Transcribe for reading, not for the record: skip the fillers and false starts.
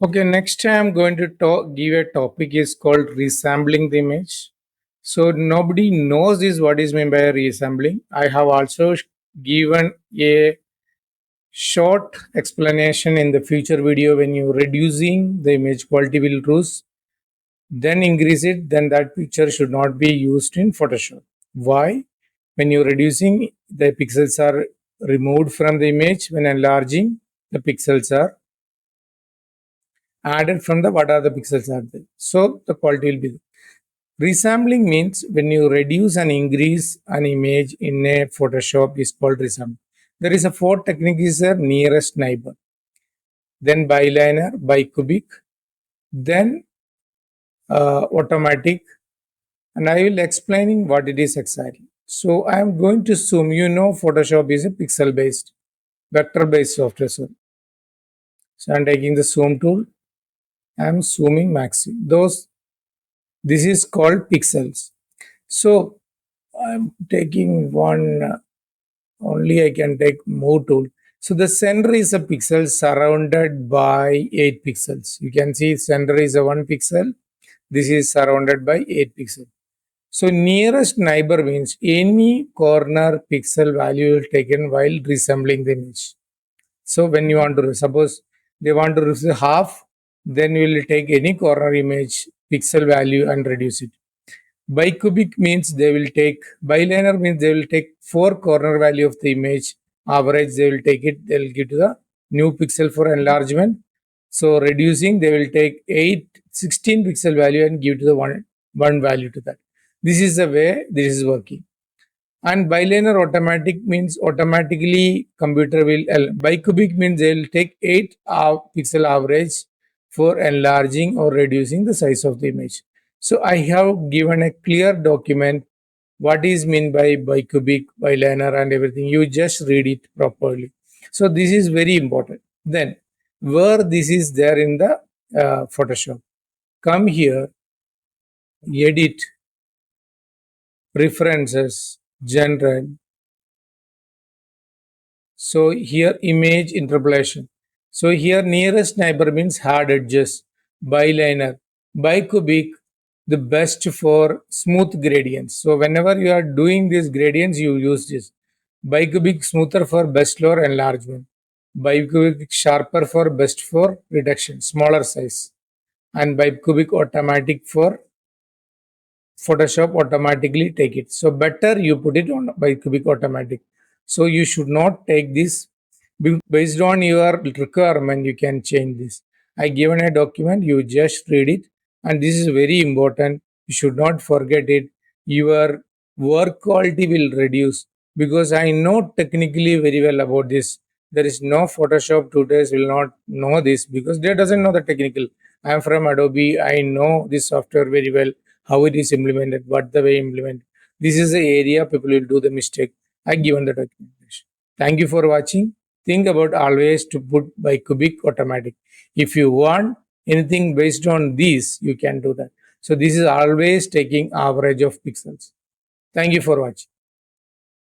Okay, next I'm going to give a topic is called resampling the image. So nobody knows this what is meant by resampling. I have also given a short explanation in the future video. When you reducing the image quality will reduce, then increase it, then that picture should not be used in Photoshop. Why? When you're reducing, the pixels are removed from the image. When enlarging, the pixels are added from the what are the pixels are there. So the quality will be there. Resampling means when you reduce and increase an image in a Photoshop is called resampling. There is a four technique is a nearest neighbor, then biliner, bicubic, then automatic, and I will explaining what it is exactly. So I am going to zoom. You know, Photoshop is a pixel based, vector based software. So I'm taking the zoom tool. I'm zooming maximum. This is called pixels. So I'm taking one, only I can take move tool. So the center is a pixel surrounded by 8 pixels. You can see center is a 1 pixel. This is surrounded by 8 pixels. So nearest neighbor means any corner pixel value is taken while resembling the image. So when you want to, suppose they want to receive half, then you will take any corner image pixel value and reduce it. Bicubic means they will take, biliner means they will take four corner value of the image, average they will take it, they will give to the new pixel for enlargement. So reducing, they will take 16 pixel value and give to the one value to that. This is the way this is working. And bilinear automatic means automatically computer will, bicubic means they will take 8 pixel average for enlarging or reducing the size of the image. So I have given a clear document what is mean by bicubic, bilinear and everything. You just read it properly. So this is very important. Then where this is there in the Photoshop, come here, edit, preferences, general. So here image interpolation. So here nearest neighbor means hard edges, biliner, bicubic, the best for smooth gradients. So whenever you are doing these gradients, you use this. Bicubic smoother for best for enlargement. Bicubic sharper for best for reduction, smaller size. And bicubic automatic for Photoshop automatically take it. So better you put it on by cubic automatic. So you should not take this based on your requirement. You can change this. I given a document. You just read it, and this is very important. You should not forget it. Your work quality will reduce because I know technically very well about this. There is no Photoshop tutors will not know this because they doesn't know the technical. I am from Adobe. I know this software very well, how it is implemented, what the way implemented. This is the area people will do the mistake. I given the documentation. Thank you for watching. Think about always to put by cubic automatic. If you want anything based on these, you can do that. So this is always taking average of pixels. Thank you for watching.